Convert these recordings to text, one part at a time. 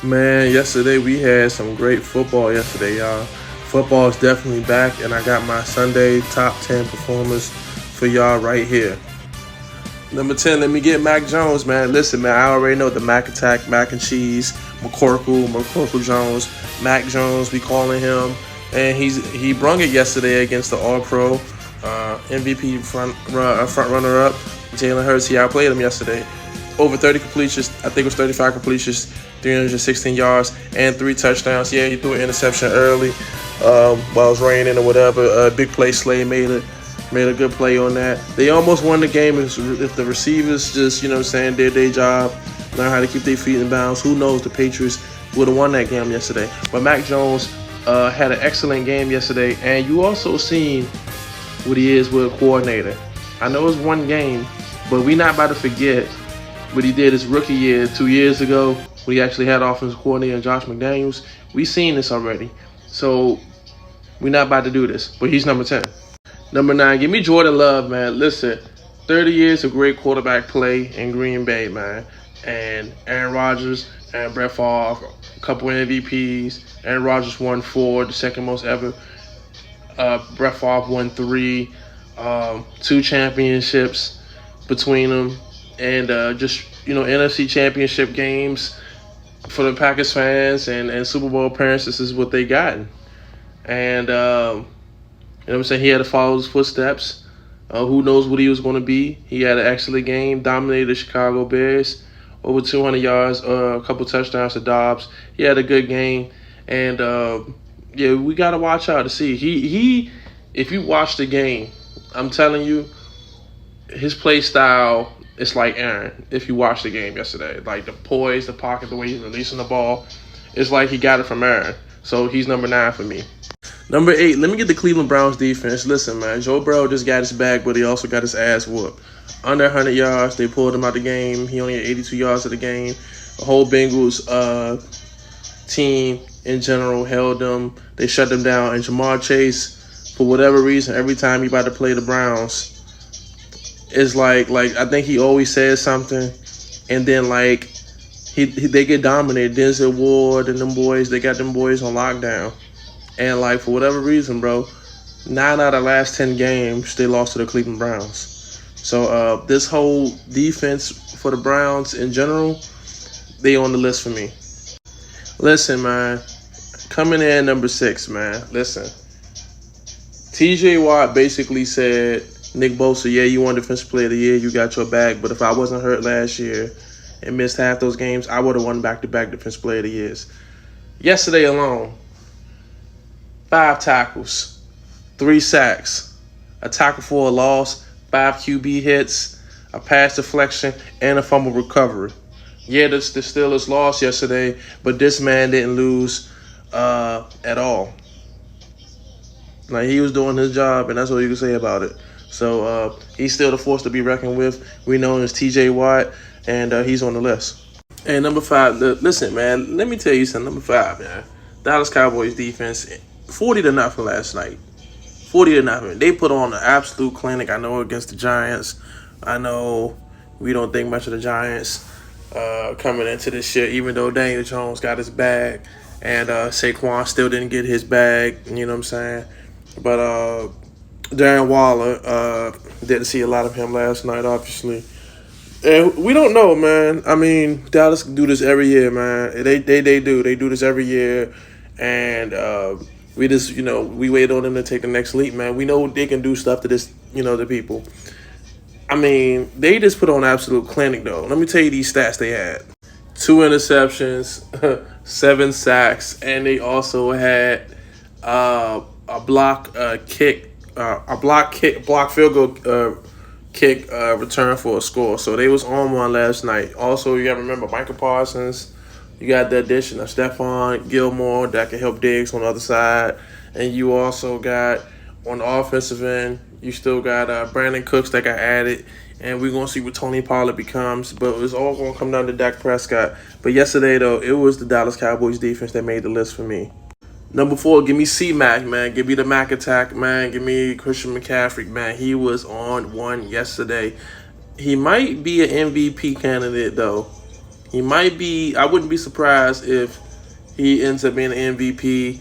Man, yesterday we had some great football yesterday, y'all. Football is definitely back, and I got my Sunday top 10 performers for y'all right here. Number 10, let me get Mac Jones, man. Listen, man, I already know the Mac Attack, Mac and Cheese, McCorkle Jones, Mac Jones, we calling him. And he brung it yesterday against the All Pro MVP front runner up, Jalen Hurts. He outplayed him yesterday. Over 30 completions, I think it was 35 completions, 316 yards, and 3 touchdowns. Yeah, he threw an interception early while it was raining or whatever. Big play Slay made a good play on that. They almost won the game if the receivers just, did their job, learn how to keep their feet in bounds. Who knows, the Patriots would have won that game yesterday. But Mac Jones had an excellent game yesterday, and you also seen what he is with a coordinator. I know it's one game, but we not about to forget what he did his rookie year 2 years ago when he actually had offensive coordinator Josh McDaniels. We seen this already. So we're not about to do this, but he's number 10. Number 9, give me Jordan Love, man. Listen, 30 years of great quarterback play in Green Bay, man. And Aaron Rodgers and Brett Favre, a couple MVPs. Aaron Rodgers won 4, the second most ever. Brett Favre won 3, 2 championships between them. And just, NFC championship games for the Packers fans and Super Bowl appearances is what they gotten. And, I'm saying, he had to follow his footsteps. Who knows what he was going to be. He had an excellent game, dominated the Chicago Bears, over 200 yards, a couple touchdowns to Dobbs. He had a good game. And, we got to watch out to see. He, if you watch the game, I'm telling you, his play style, it's like Aaron. If you watch the game yesterday, like the poise, the pocket, the way he's releasing the ball, it's like he got it from Aaron. So he's number 9 for me. Number 8, let me get the Cleveland Browns defense. Listen, man, Joe Burrow just got his bag, but he also got his ass whooped. Under 100 yards, they pulled him out the game. He only had 82 yards of the game. The whole Bengals team in general held them. They shut them down. And Jamar Chase, for whatever reason, every time he about to play the Browns, it's like I think he always says something, and then they get dominated. Denzel Ward and them boys, they got them boys on lockdown. And for whatever reason, bro, 9 out of the last 10 games, they lost to the Cleveland Browns. So this whole defense for the Browns in general, they on the list for me. Listen, man, coming in number 6, man, listen. TJ Watt basically said, Nick Bosa, yeah, you won Defensive Player of the Year, you got your bag, but if I wasn't hurt last year and missed half those games, I would have won back-to-back Defensive Player of the Years. Yesterday alone, 5 tackles, 3 sacks, a tackle for a loss, 5 QB hits, a pass deflection, and a fumble recovery. Yeah, the Steelers lost yesterday, but this man didn't lose at all. He was doing his job, and that's all you can say about it. So he's still the force to be reckoned with. We know him as TJ Watt, and he's on the list. And number 5, listen, man, let me tell you something. Number 5, man, Dallas Cowboys defense, 40-0 last night. 40-0. They put on an absolute clinic. I know against the Giants. I know we don't think much of the Giants coming into this shit, even though Daniel Jones got his bag and Saquon still didn't get his bag. You know what I'm saying? But Darren Waller, didn't see a lot of him last night, obviously. And we don't know, man. I mean, Dallas do this every year, man. They do. They do this every year. And we just, we wait on them to take the next leap, man. We know they can do stuff to this, the people. I mean, they just put on absolute clinic, though. Let me tell you these stats they had. 2 interceptions, 7 sacks, and they also had a block field goal kick return for a score. So they was on one last night. Also, you got to remember Michael Parsons. You got the addition of Stephon Gilmore that can help Diggs on the other side. And you also got, on the offensive end, you still got Brandon Cooks that got added. And we're going to see what Tony Pollard becomes. But it's all going to come down to Dak Prescott. But yesterday, though, it was the Dallas Cowboys defense that made the list for me. Number 4, give me C-Mac, man. Give me the Mac Attack, man. Give me Christian McCaffrey, man. He was on one yesterday. He might be an MVP candidate, though. He might be. I wouldn't be surprised if he ends up being an MVP.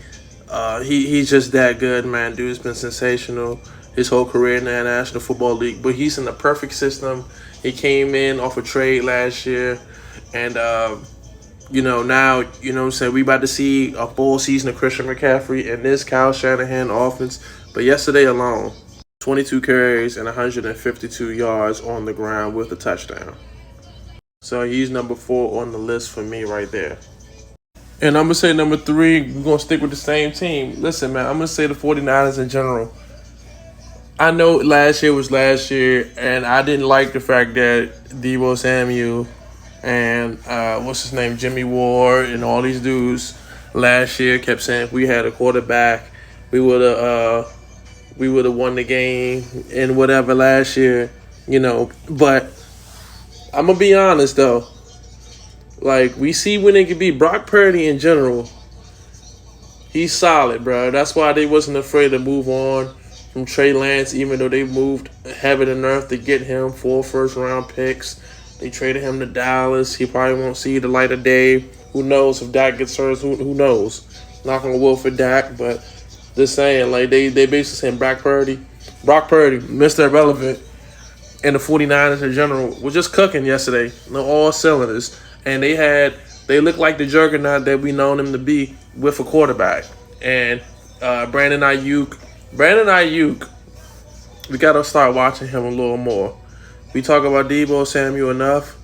He's just that good, man. Dude's been sensational his whole career in the National Football League. But he's in the perfect system. He came in off a trade last year, and now what I'm saying, we about to see a full season of Christian McCaffrey and this Kyle Shanahan offense. But yesterday alone, 22 carries and 152 yards on the ground with a touchdown. So he's number 4 on the list for me right there. And I'm going to say number 3, we're going to stick with the same team. Listen, man, I'm going to say the 49ers in general. I know last year was last year, and I didn't like the fact that Deebo Samuel and Jimmy Ward and all these dudes last year kept saying if we had a quarterback, we would have won the game and whatever last year, But I'm gonna be honest though. Like, we see when it could be. Brock Purdy in general, he's solid, bro. That's why they wasn't afraid to move on from Trey Lance, even though they moved heaven and earth to get him 4 first-round picks. They traded him to Dallas. He probably won't see the light of day. Who knows if Dak gets hurt? Who knows? Not gonna will for Dak, but just saying, like, they basically saying Brock Purdy, Mr. Irrelevant, and the 49ers in general were just cooking yesterday. All cylinders. And they looked like the juggernaut that we known them to be with a quarterback. And Brandon Ayuk, we got to start watching him a little more. We talk about Deebo Samuel enough,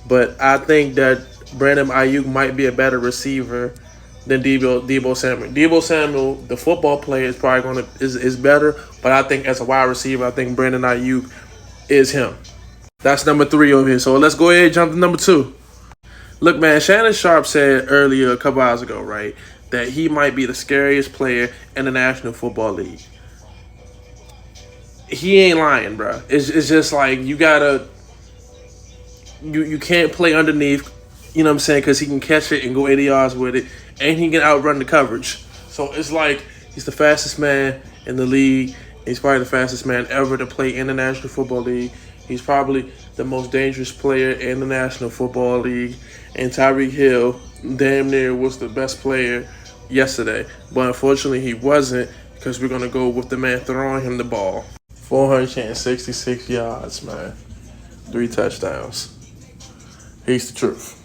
but I think that Brandon Ayuk might be a better receiver than Deebo Samuel. Deebo Samuel, the football player, is probably is better, but I think as a wide receiver, I think Brandon Ayuk is him. That's number 3 over here. So let's go ahead and jump to number 2. Look, man, Shannon Sharpe said earlier, a couple hours ago, right, that he might be the scariest player in the National Football League. He ain't lying, bro. It's just like you can't play underneath, you know what I'm saying, because he can catch it and go 80 yards with it, and he can outrun the coverage. So it's like he's the fastest man in the league. He's probably the fastest man ever to play in the National Football League. He's probably the most dangerous player in the National Football League. And Tyreek Hill damn near was the best player yesterday. But unfortunately, he wasn't, because we're going to go with the man throwing him the ball. 466 yards, man. 3 touchdowns. He's the truth.